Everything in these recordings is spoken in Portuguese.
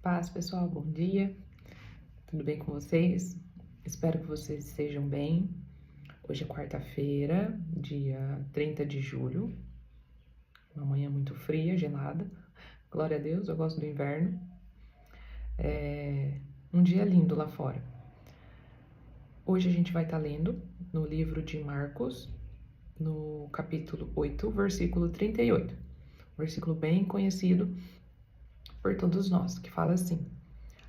Paz, pessoal, bom dia. Tudo bem com vocês? Espero que vocês estejam bem. Hoje é quarta-feira, dia 30 de julho. Uma manhã muito fria, gelada. Glória a Deus, eu gosto do inverno. É um dia lindo lá fora. Hoje a gente vai estar lendo no livro de Marcos, no capítulo 8, versículo 38. Versículo bem conhecido por todos nós, que fala assim: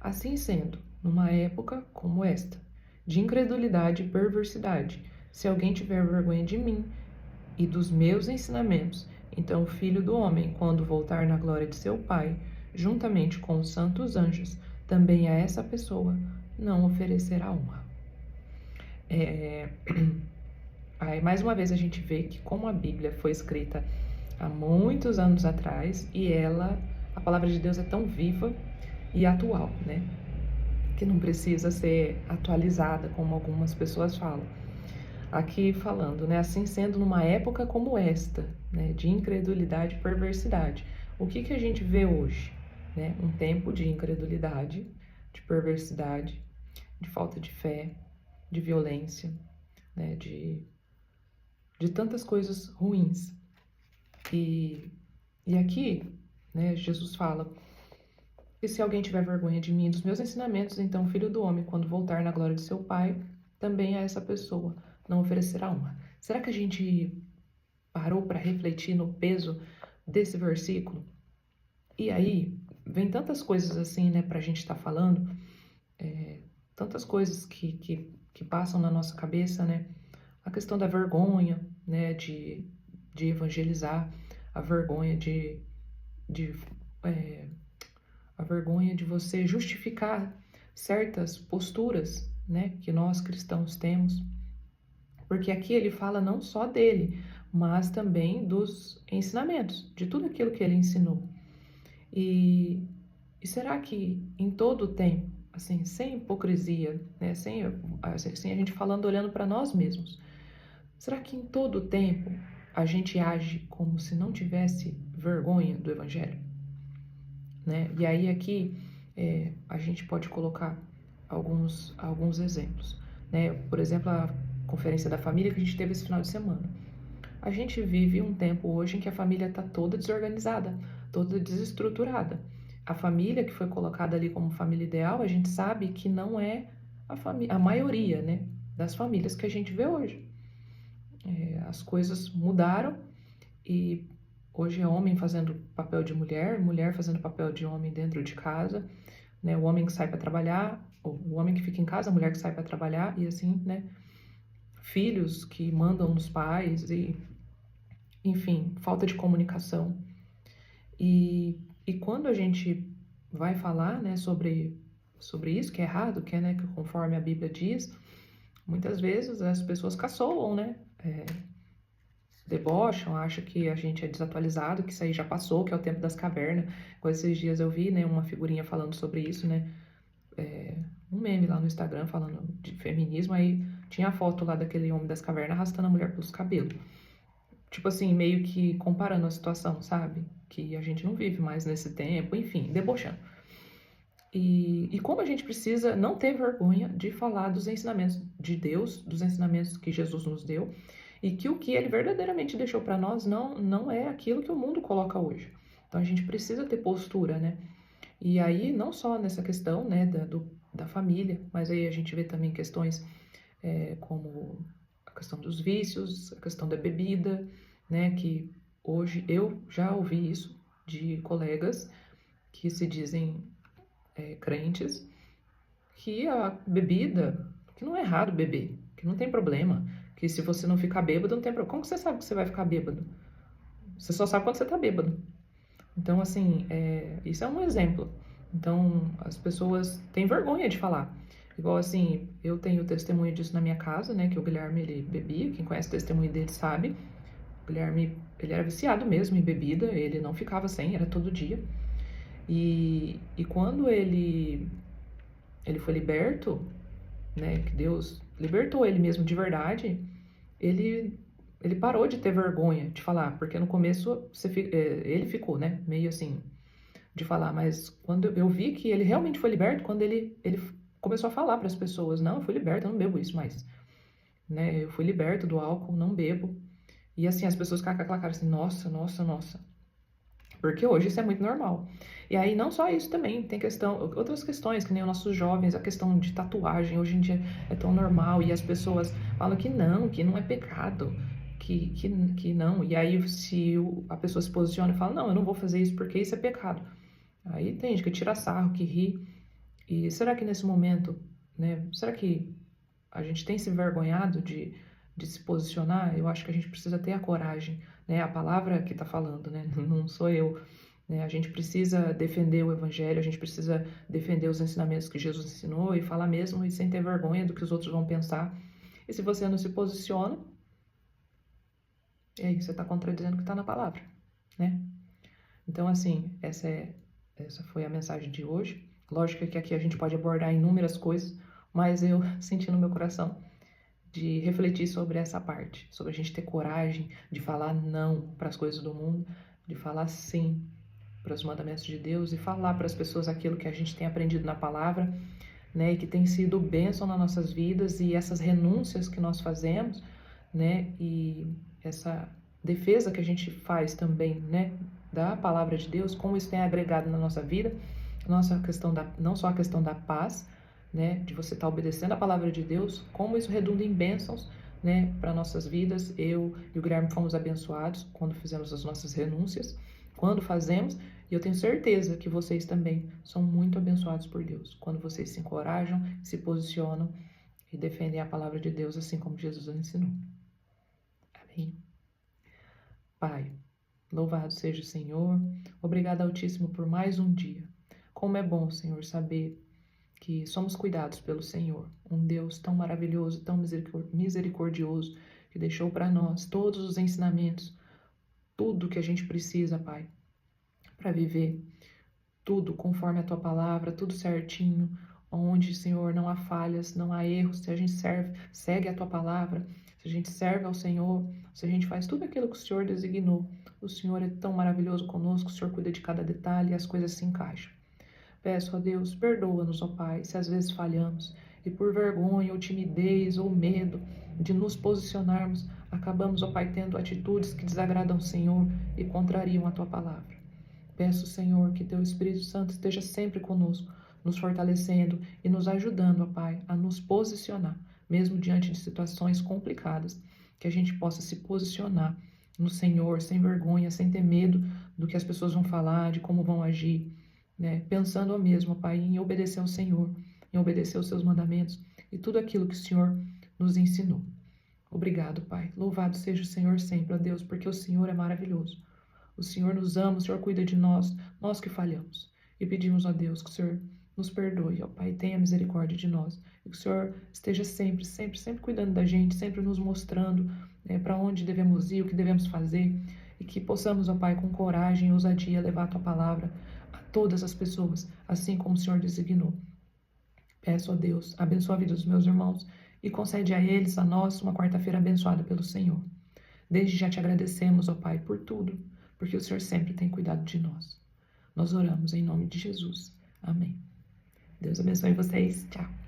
Assim sendo, numa época como esta, de incredulidade e perversidade, se alguém tiver vergonha de mim e dos meus ensinamentos, então o Filho do Homem, quando voltar na glória de seu Pai, juntamente com os santos anjos, também a essa pessoa não oferecerá honra. Aí, mais uma vez a gente vê que como a Bíblia foi escrita há muitos anos atrás e a palavra de Deus é tão viva e atual, né? Que não precisa ser atualizada, como algumas pessoas falam. Aqui falando, né? Assim sendo numa época como esta, né? De incredulidade e perversidade. O que a gente vê hoje? Né? Um tempo de incredulidade, de perversidade, de falta de fé, de violência, né? De tantas coisas ruins. E aqui, né? Jesus fala: E se alguém tiver vergonha de mim e dos meus ensinamentos, então o Filho do Homem, quando voltar na glória de seu Pai, também a essa pessoa não oferecerá honra. Será que a gente parou para refletir no peso desse versículo? E aí, vem tantas coisas assim, né, para a gente estar falando, tantas coisas que passam na nossa cabeça, né? A questão da vergonha, né, de evangelizar, a vergonha a vergonha de você justificar certas posturas, né, que nós cristãos temos, porque aqui ele fala não só dele, mas também dos ensinamentos, de tudo aquilo que ele ensinou. E será que em todo o tempo, assim, sem hipocrisia, né, sem a gente falando, olhando para nós mesmos, será que em todo o tempo a gente age como se não tivesse vergonha do Evangelho? Né? E aí aqui a gente pode colocar alguns exemplos. Né? Por exemplo, a conferência da família que a gente teve esse final de semana. A gente vive um tempo hoje em que a família está toda desorganizada, toda desestruturada. A família que foi colocada ali como família ideal, a gente sabe que não é a maioria, né, das famílias que a gente vê hoje. As coisas mudaram e hoje é homem fazendo papel de mulher, mulher fazendo papel de homem dentro de casa, né? O homem que sai para trabalhar, o homem que fica em casa, a mulher que sai para trabalhar e assim, né? Filhos que mandam nos pais e, enfim, falta de comunicação. E quando a gente vai falar, né, sobre isso que é errado, que é, né, que conforme a Bíblia diz, muitas vezes as pessoas caçoam, né? Debocham, acham que a gente é desatualizado, que isso aí já passou, que é o tempo das cavernas. Com esses dias eu vi, né, uma figurinha falando sobre isso, né, um meme lá no Instagram falando de feminismo, aí tinha a foto lá daquele homem das cavernas arrastando a mulher pelos cabelos. Tipo assim, meio que comparando a situação, sabe? Que a gente não vive mais nesse tempo, enfim, debochando. E como a gente precisa não ter vergonha de falar dos ensinamentos de Deus, dos ensinamentos que Jesus nos deu, e que o que ele verdadeiramente deixou para nós não é aquilo que o mundo coloca hoje. Então a gente precisa ter postura, né? E aí, não só nessa questão, né, da família, mas aí a gente vê também questões como a questão dos vícios, a questão da bebida, né, que hoje eu já ouvi isso de colegas que se dizem crentes, que a bebida, que não é errado beber, que não tem problema, que se você não ficar bêbado, não tem problema. Como que você sabe que você vai ficar bêbado? Você só sabe quando você tá bêbado. Então, assim, isso é um exemplo. Então, as pessoas têm vergonha de falar. Igual assim, eu tenho testemunho disso na minha casa, né, que o Guilherme, ele bebia, quem conhece o testemunho dele sabe. O Guilherme, ele era viciado mesmo em bebida, ele não ficava sem, era todo dia. E quando ele foi liberto, né, que Deus libertou ele mesmo de verdade, ele parou de ter vergonha de falar, porque no começo ele ficou, né, meio assim, de falar, mas quando eu vi que ele realmente foi liberto, quando ele começou a falar para as pessoas, não, eu fui liberto, eu não bebo isso mais, né? Eu fui liberto do álcool, não bebo. E assim, as pessoas ficaram com aquela cara assim, nossa, nossa, nossa. Porque hoje isso é muito normal. E aí, não só isso também, tem outras questões, que nem os nossos jovens, a questão de tatuagem, hoje em dia é tão normal, e as pessoas falam que não é pecado, que não. E aí, se a pessoa se posiciona e fala, não, eu não vou fazer isso porque isso é pecado. Aí tem gente que tira sarro, que ri. E será que nesse momento, né, será que a gente tem se envergonhado de se posicionar? Eu acho que a gente precisa ter a coragem, né? A palavra que está falando, né? Não sou eu, né? A gente precisa defender o evangelho, a gente precisa defender os ensinamentos que Jesus ensinou e falar mesmo e sem ter vergonha do que os outros vão pensar. E se você não se posiciona, aí você está contradizendo o que está na palavra, né? Então, assim, essa foi a mensagem de hoje. Lógico que aqui a gente pode abordar inúmeras coisas, mas eu senti no meu coração de refletir sobre essa parte, sobre a gente ter coragem de falar não para as coisas do mundo, de falar sim para os mandamentos de Deus e falar para as pessoas aquilo que a gente tem aprendido na palavra, né, e que tem sido bênção nas nossas vidas, e essas renúncias que nós fazemos, né, e essa defesa que a gente faz também, né, da palavra de Deus, como isso tem agregado na nossa vida, nossa questão não só a questão da paz, né, de você estar obedecendo a palavra de Deus, como isso redunda em bênçãos, né, para nossas vidas. Eu e o Guilherme fomos abençoados quando fizemos as nossas renúncias, quando fazemos, e eu tenho certeza que vocês também são muito abençoados por Deus, quando vocês se encorajam, se posicionam e defendem a palavra de Deus, assim como Jesus nos ensinou. Amém. Pai, louvado seja o Senhor. Obrigado, Altíssimo, por mais um dia. Como é bom, Senhor, saber que somos cuidados pelo Senhor, um Deus tão maravilhoso, tão misericordioso, que deixou para nós todos os ensinamentos, tudo que a gente precisa, Pai, para viver, tudo conforme a Tua palavra, tudo certinho, onde, Senhor, não há falhas, não há erros, se a gente segue a Tua palavra, se a gente serve ao Senhor, se a gente faz tudo aquilo que o Senhor designou, o Senhor é tão maravilhoso conosco, o Senhor cuida de cada detalhe e as coisas se encaixam. Peço a Deus, perdoa-nos, ó Pai, se às vezes falhamos e por vergonha ou timidez ou medo de nos posicionarmos, acabamos, ó Pai, tendo atitudes que desagradam o Senhor e contrariam a Tua palavra. Peço, Senhor, que Teu Espírito Santo esteja sempre conosco, nos fortalecendo e nos ajudando, ó Pai, a nos posicionar, mesmo diante de situações complicadas, que a gente possa se posicionar no Senhor, sem vergonha, sem ter medo do que as pessoas vão falar, de como vão agir, né? Pensando ao mesmo, Pai, em obedecer ao Senhor, em obedecer aos Seus mandamentos e tudo aquilo que o Senhor nos ensinou. Obrigado, Pai. Louvado seja o Senhor sempre, ó Deus, porque o Senhor é maravilhoso. O Senhor nos ama, o Senhor cuida de nós, nós que falhamos. E pedimos a Deus que o Senhor nos perdoe, ó Pai, tenha misericórdia de nós. E que o Senhor esteja sempre, sempre, sempre cuidando da gente, sempre nos mostrando, né, para onde devemos ir, o que devemos fazer. E que possamos, ó Pai, com coragem e ousadia levar a Tua palavra a todas as pessoas, assim como o Senhor designou. Peço a Deus, abençoa a vida dos meus irmãos e concede a eles, a nós, uma quarta-feira abençoada pelo Senhor. Desde já te agradecemos, ó Pai, por tudo, porque o Senhor sempre tem cuidado de nós. Nós oramos em nome de Jesus. Amém. Deus abençoe vocês. Tchau.